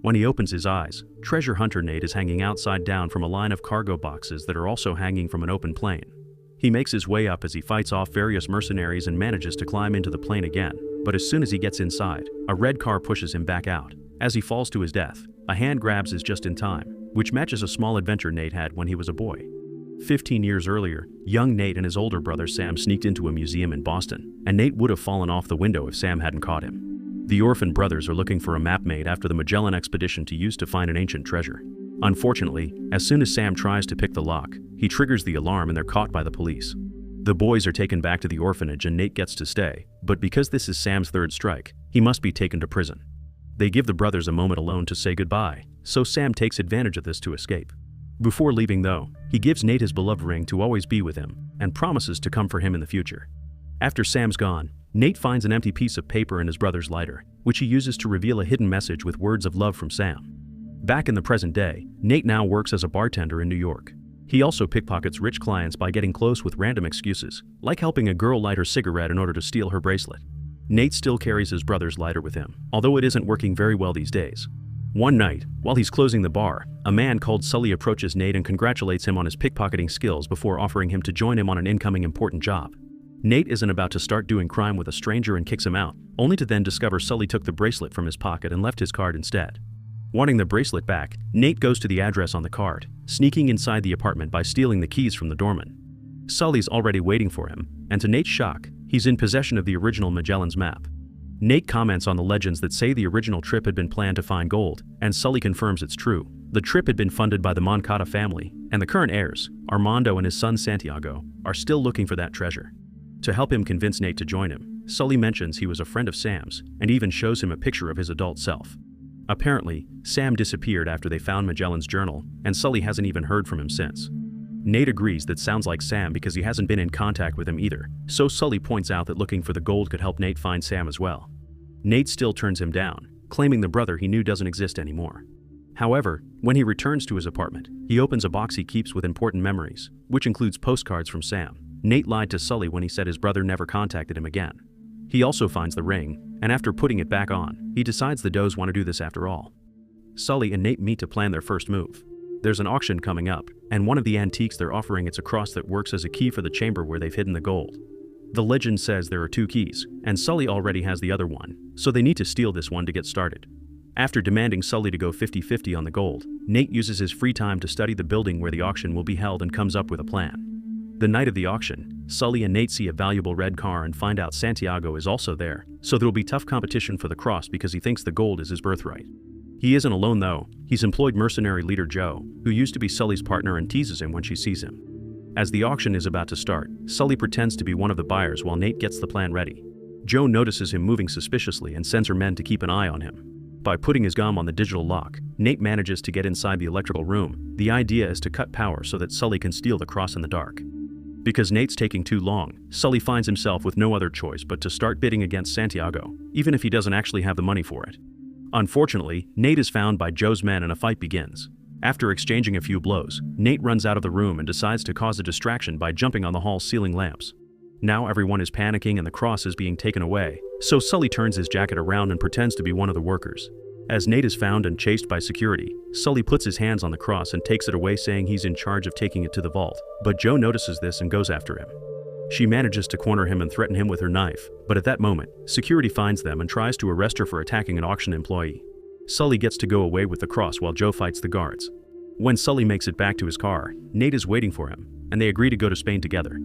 When he opens his eyes, treasure hunter Nate is hanging outside down from a line of cargo boxes that are also hanging from an open plane. He makes his way up as he fights off various mercenaries and manages to climb into the plane again, but as soon as he gets inside, a red car pushes him back out. As he falls to his death, a hand grabs his just in time, which matches a small adventure Nate had when he was a boy. 15 years earlier, young Nate and his older brother Sam sneaked into a museum in Boston, and Nate would have fallen off the window if Sam hadn't caught him. The orphan brothers are looking for a map made after the Magellan expedition to use to find an ancient treasure. Unfortunately, as soon as Sam tries to pick the lock, he triggers the alarm and they're caught by the police. The boys are taken back to the orphanage and Nate gets to stay, but because this is Sam's third strike, he must be taken to prison. They give the brothers a moment alone to say goodbye, so Sam takes advantage of this to escape. Before leaving though, he gives Nate his beloved ring to always be with him, and promises to come for him in the future. After Sam's gone, Nate finds an empty piece of paper in his brother's lighter, which he uses to reveal a hidden message with words of love from Sam. Back in the present day, Nate now works as a bartender in New York. He also pickpockets rich clients by getting close with random excuses, like helping a girl light her cigarette in order to steal her bracelet. Nate still carries his brother's lighter with him, although it isn't working very well these days. One night, while he's closing the bar, a man called Sully approaches Nate and congratulates him on his pickpocketing skills before offering him to join him on an incoming important job. Nate isn't about to start doing crime with a stranger and kicks him out, only to then discover Sully took the bracelet from his pocket and left his card instead. Wanting the bracelet back, Nate goes to the address on the card, sneaking inside the apartment by stealing the keys from the doorman. Sully's already waiting for him, and to Nate's shock, he's in possession of the original Magellan's map. Nate comments on the legends that say the original trip had been planned to find gold, and Sully confirms it's true. The trip had been funded by the Moncada family, and the current heirs, Armando and his son Santiago, are still looking for that treasure. To help him convince Nate to join him, Sully mentions he was a friend of Sam's, and even shows him a picture of his adult self. Apparently, Sam disappeared after they found Magellan's journal, and Sully hasn't even heard from him since. Nate agrees that sounds like Sam because he hasn't been in contact with him either, so Sully points out that looking for the gold could help Nate find Sam as well. Nate still turns him down, claiming the brother he knew doesn't exist anymore. However, when he returns to his apartment, he opens a box he keeps with important memories, which includes postcards from Sam. Nate lied to Sully when he said his brother never contacted him again. He also finds the ring, and after putting it back on, he decides the Does want to do this after all. Sully and Nate meet to plan their first move. There's an auction coming up, and one of the antiques they're offering it's a cross that works as a key for the chamber where they've hidden the gold. The legend says there are 2 keys, and Sully already has the other one, so they need to steal this one to get started. After demanding Sully to go 50-50 on the gold, Nate uses his free time to study the building where the auction will be held and comes up with a plan. The night of the auction, Sully and Nate see a valuable red car and find out Santiago is also there, so there'll be tough competition for the cross because he thinks the gold is his birthright. He isn't alone though. He's employed mercenary leader Joe, who used to be Sully's partner and teases him when she sees him. As the auction is about to start, Sully pretends to be one of the buyers while Nate gets the plan ready. Joe notices him moving suspiciously and sends her men to keep an eye on him. By putting his gum on the digital lock, Nate manages to get inside the electrical room. The idea is to cut power so that Sully can steal the cross in the dark. Because Nate's taking too long, Sully finds himself with no other choice but to start bidding against Santiago, even if he doesn't actually have the money for it. Unfortunately, Nate is found by Joe's men and a fight begins. After exchanging a few blows, Nate runs out of the room and decides to cause a distraction by jumping on the hall's ceiling lamps. Now everyone is panicking and the cross is being taken away, so Sully turns his jacket around and pretends to be one of the workers. As Nate is found and chased by security, Sully puts his hands on the cross and takes it away saying he's in charge of taking it to the vault, but Joe notices this and goes after him. She manages to corner him and threaten him with her knife, but at that moment, security finds them and tries to arrest her for attacking an auction employee. Sully gets to go away with the cross while Joe fights the guards. When Sully makes it back to his car, Nate is waiting for him, and they agree to go to Spain together.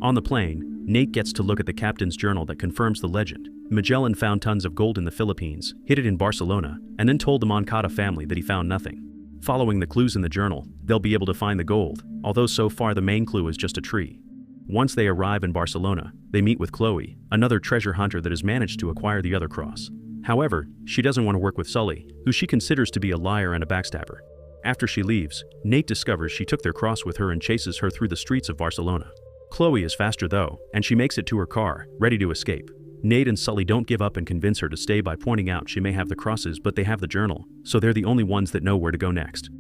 On the plane, Nate gets to look at the captain's journal that confirms the legend. Magellan found tons of gold in the Philippines, hid it in Barcelona, and then told the Moncada family that he found nothing. Following the clues in the journal, they'll be able to find the gold, although so far the main clue is just a tree. Once they arrive in Barcelona, they meet with Chloe, another treasure hunter that has managed to acquire the other cross. However, she doesn't want to work with Sully, who she considers to be a liar and a backstabber. After she leaves, Nate discovers she took their cross with her and chases her through the streets of Barcelona. Chloe is faster though, and she makes it to her car, ready to escape. Nate and Sully don't give up and convince her to stay by pointing out she may have the crosses but they have the journal, so they're the only ones that know where to go next.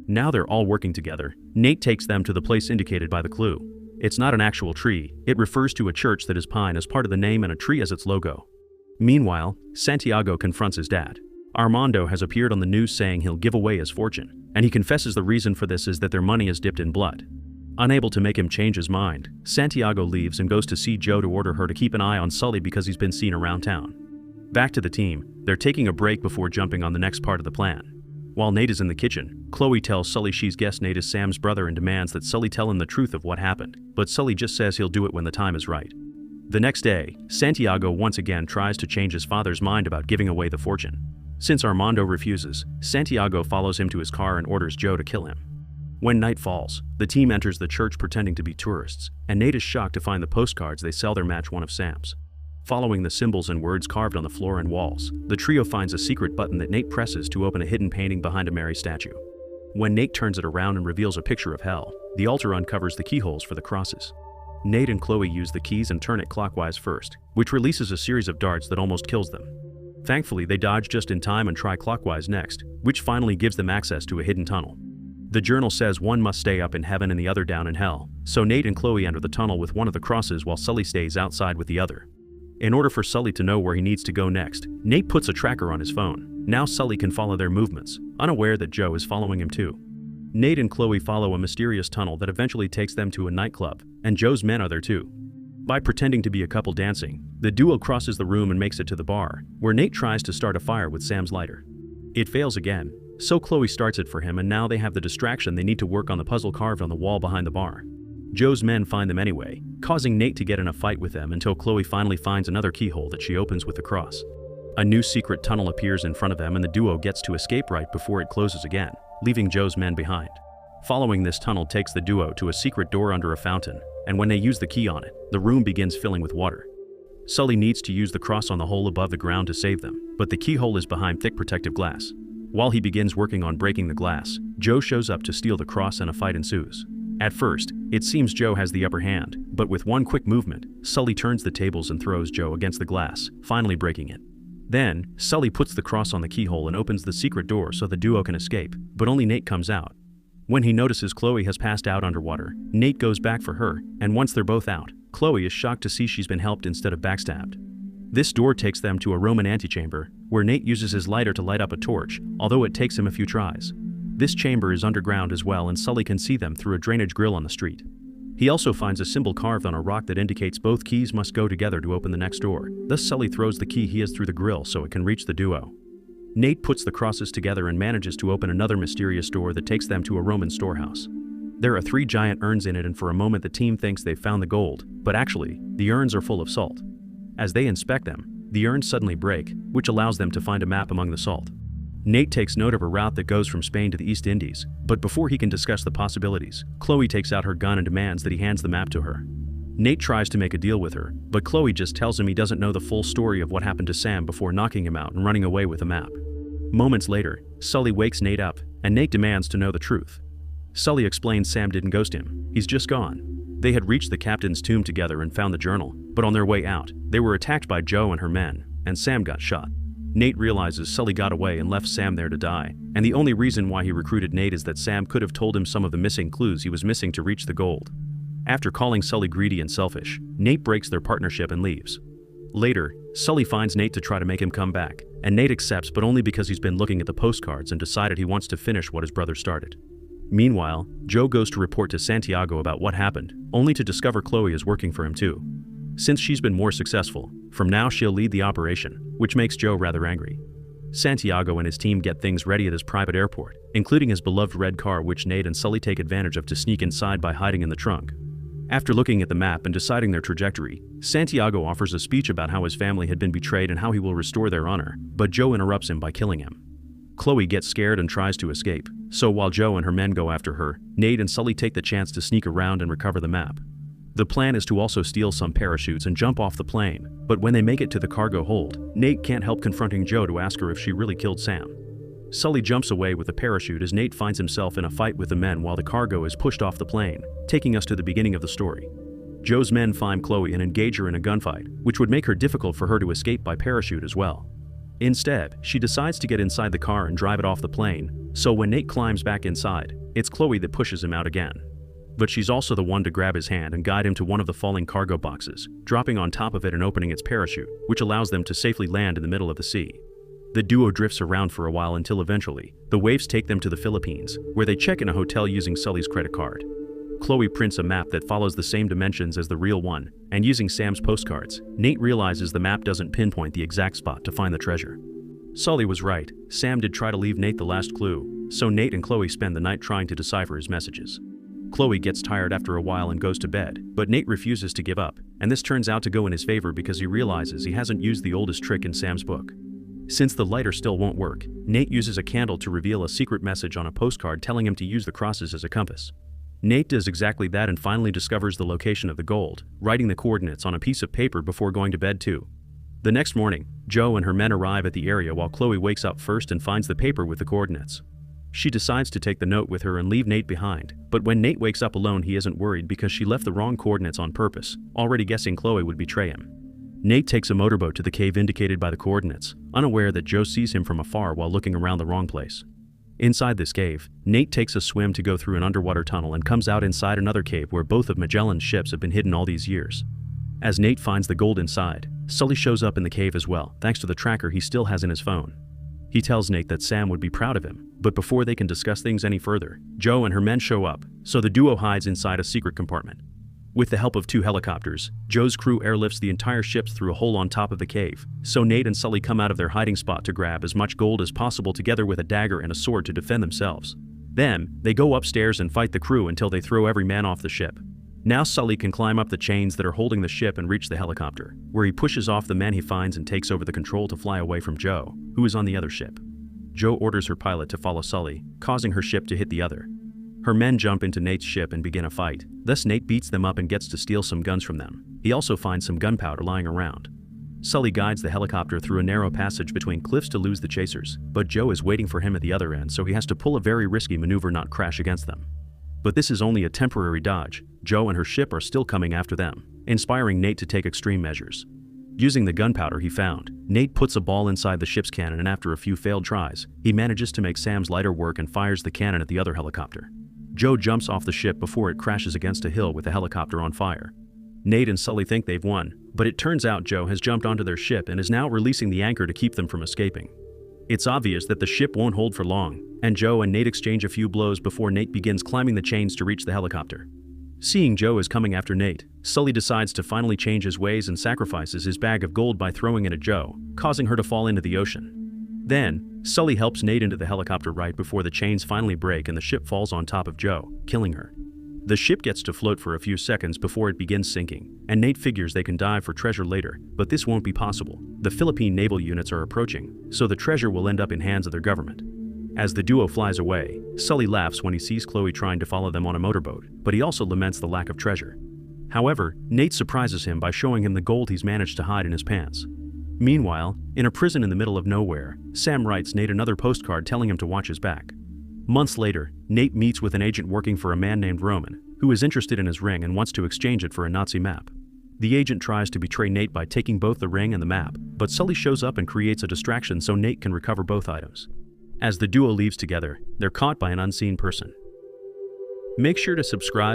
Now they're all working together. Nate takes them to the place indicated by the clue. It's not an actual tree, it refers to a church that has pine as part of the name and a tree as its logo. Meanwhile, Santiago confronts his dad. Armando has appeared on the news saying he'll give away his fortune, and he confesses the reason for this is that their money is dipped in blood. Unable to make him change his mind, Santiago leaves and goes to see Joe to order her to keep an eye on Sully because he's been seen around town. Back to the team, they're taking a break before jumping on the next part of the plan. While Nate is in the kitchen, Chloe tells Sully she's guessed Nate is Sam's brother and demands that Sully tell him the truth of what happened, but Sully just says he'll do it when the time is right. The next day, Santiago once again tries to change his father's mind about giving away the fortune. Since Armando refuses, Santiago follows him to his car and orders Joe to kill him. When night falls, the team enters the church pretending to be tourists, and Nate is shocked to find the postcards they sell there match one of Sam's. Following the symbols and words carved on the floor and walls, the trio finds a secret button that Nate presses to open a hidden painting behind a Mary statue. When Nate turns it around and reveals a picture of hell, the altar uncovers the keyholes for the crosses. Nate and Chloe use the keys and turn it clockwise first, which releases a series of darts that almost kills them. Thankfully, they dodge just in time and try clockwise next, which finally gives them access to a hidden tunnel. The journal says one must stay up in heaven and the other down in hell, so Nate and Chloe enter the tunnel with one of the crosses while Sully stays outside with the other. In order for Sully to know where he needs to go next, Nate puts a tracker on his phone. Now Sully can follow their movements, unaware that Joe is following him too. Nate and Chloe follow a mysterious tunnel that eventually takes them to a nightclub, and Joe's men are there too. By pretending to be a couple dancing, the duo crosses the room and makes it to the bar, where Nate tries to start a fire with Sam's lighter. It fails again, so Chloe starts it for him, and now they have the distraction they need to work on the puzzle carved on the wall behind the bar. Joe's men find them anyway, causing Nate to get in a fight with them until Chloe finally finds another keyhole that she opens with the cross. A new secret tunnel appears in front of them and the duo gets to escape right before it closes again, leaving Joe's men behind. Following this tunnel takes the duo to a secret door under a fountain, and when they use the key on it, the room begins filling with water. Sully needs to use the cross on the hole above the ground to save them, but the keyhole is behind thick protective glass. While he begins working on breaking the glass, Joe shows up to steal the cross and a fight ensues. At first, it seems Joe has the upper hand, but with one quick movement, Sully turns the tables and throws Joe against the glass, finally breaking it. Then, Sully puts the cross on the keyhole and opens the secret door so the duo can escape, but only Nate comes out. When he notices Chloe has passed out underwater, Nate goes back for her, and once they're both out, Chloe is shocked to see she's been helped instead of backstabbed. This door takes them to a Roman antechamber, where Nate uses his lighter to light up a torch, although it takes him a few tries. This chamber is underground as well, and Sully can see them through a drainage grill on the street. He also finds a symbol carved on a rock that indicates both keys must go together to open the next door. Thus Sully throws the key he has through the grill so it can reach the duo. Nate puts the crosses together and manages to open another mysterious door that takes them to a Roman storehouse. There are 3 giant urns in it, and for a moment the team thinks they've found the gold, but actually, the urns are full of salt. As they inspect them, the urns suddenly break, which allows them to find a map among the salt. Nate takes note of a route that goes from Spain to the East Indies, but before he can discuss the possibilities, Chloe takes out her gun and demands that he hands the map to her. Nate tries to make a deal with her, but Chloe just tells him he doesn't know the full story of what happened to Sam before knocking him out and running away with the map. Moments later, Sully wakes Nate up, and Nate demands to know the truth. Sully explains Sam didn't ghost him, he's just gone. They had reached the captain's tomb together and found the journal, but on their way out, they were attacked by Joe and her men, and Sam got shot. Nate realizes Sully got away and left Sam there to die, and the only reason why he recruited Nate is that Sam could have told him some of the missing clues he was missing to reach the gold. After calling Sully greedy and selfish, Nate breaks their partnership and leaves. Later, Sully finds Nate to try to make him come back, and Nate accepts, but only because he's been looking at the postcards and decided he wants to finish what his brother started. Meanwhile, Joe goes to report to Santiago about what happened, only to discover Chloe is working for him too. Since she's been more successful, from now she'll lead the operation, which makes Joe rather angry. Santiago and his team get things ready at his private airport, including his beloved red car, which Nate and Sully take advantage of to sneak inside by hiding in the trunk. After looking at the map and deciding their trajectory, Santiago offers a speech about how his family had been betrayed and how he will restore their honor, but Joe interrupts him by killing him. Chloe gets scared and tries to escape, so while Joe and her men go after her, Nate and Sully take the chance to sneak around and recover the map. The plan is to also steal some parachutes and jump off the plane, but when they make it to the cargo hold, Nate can't help confronting Joe to ask her if she really killed Sam. Sully jumps away with the parachute as Nate finds himself in a fight with the men while the cargo is pushed off the plane, taking us to the beginning of the story. Joe's men find Chloe and engage her in a gunfight, which would make her difficult for her to escape by parachute as well. Instead, she decides to get inside the car and drive it off the plane, so when Nate climbs back inside, it's Chloe that pushes him out again. But she's also the one to grab his hand and guide him to one of the falling cargo boxes, dropping on top of it and opening its parachute, which allows them to safely land in the middle of the sea. The duo drifts around for a while until eventually, the waves take them to the Philippines, where they check in a hotel using Sully's credit card. Chloe prints a map that follows the same dimensions as the real one, and using Sam's postcards, Nate realizes the map doesn't pinpoint the exact spot to find the treasure. Sully was right, Sam did try to leave Nate the last clue, so Nate and Chloe spend the night trying to decipher his messages. Chloe gets tired after a while and goes to bed, but Nate refuses to give up, and this turns out to go in his favor because he realizes he hasn't used the oldest trick in Sam's book. Since the lighter still won't work, Nate uses a candle to reveal a secret message on a postcard telling him to use the crosses as a compass. Nate does exactly that and finally discovers the location of the gold, writing the coordinates on a piece of paper before going to bed too. The next morning, Joe and her men arrive at the area while Chloe wakes up first and finds the paper with the coordinates. She decides to take the note with her and leave Nate behind, but when Nate wakes up alone he isn't worried because she left the wrong coordinates on purpose, already guessing Chloe would betray him. Nate takes a motorboat to the cave indicated by the coordinates, unaware that Joe sees him from afar while looking around the wrong place. Inside this cave, Nate takes a swim to go through an underwater tunnel and comes out inside another cave where both of Magellan's ships have been hidden all these years. As Nate finds the gold inside, Sully shows up in the cave as well, thanks to the tracker he still has in his phone. He tells Nate that Sam would be proud of him, but before they can discuss things any further, Joe and her men show up, so the duo hides inside a secret compartment. With the help of 2 helicopters, Joe's crew airlifts the entire ship through a hole on top of the cave, so Nate and Sully come out of their hiding spot to grab as much gold as possible together with a dagger and a sword to defend themselves. Then, they go upstairs and fight the crew until they throw every man off the ship. Now Sully can climb up the chains that are holding the ship and reach the helicopter, where he pushes off the men he finds and takes over the control to fly away from Joe, who is on the other ship. Joe orders her pilot to follow Sully, causing her ship to hit the other. Her men jump into Nate's ship and begin a fight, thus Nate beats them up and gets to steal some guns from them. He also finds some gunpowder lying around. Sully guides the helicopter through a narrow passage between cliffs to lose the chasers, but Joe is waiting for him at the other end, so he has to pull a very risky maneuver not crash against them. But this is only a temporary dodge. Joe and her ship are still coming after them, inspiring Nate to take extreme measures. Using the gunpowder he found, Nate puts a ball inside the ship's cannon and after a few failed tries, he manages to make Sam's lighter work and fires the cannon at the other helicopter. Joe jumps off the ship before it crashes against a hill with the helicopter on fire. Nate and Sully think they've won, but it turns out Joe has jumped onto their ship and is now releasing the anchor to keep them from escaping. It's obvious that the ship won't hold for long, and Joe and Nate exchange a few blows before Nate begins climbing the chains to reach the helicopter. Seeing Joe is coming after Nate, Sully decides to finally change his ways and sacrifices his bag of gold by throwing it at Joe, causing her to fall into the ocean. Then, Sully helps Nate into the helicopter right before the chains finally break and the ship falls on top of Joe, killing her. The ship gets to float for a few seconds before it begins sinking, and Nate figures they can dive for treasure later, but this won't be possible. The Philippine naval units are approaching, so the treasure will end up in hands of their government. As the duo flies away, Sully laughs when he sees Chloe trying to follow them on a motorboat, but he also laments the lack of treasure. However, Nate surprises him by showing him the gold he's managed to hide in his pants. Meanwhile, in a prison in the middle of nowhere, Sam writes Nate another postcard telling him to watch his back. Months later, Nate meets with an agent working for a man named Roman, who is interested in his ring and wants to exchange it for a Nazi map. The agent tries to betray Nate by taking both the ring and the map, but Sully shows up and creates a distraction so Nate can recover both items. As the duo leaves together, they're caught by an unseen person. Make sure to subscribe.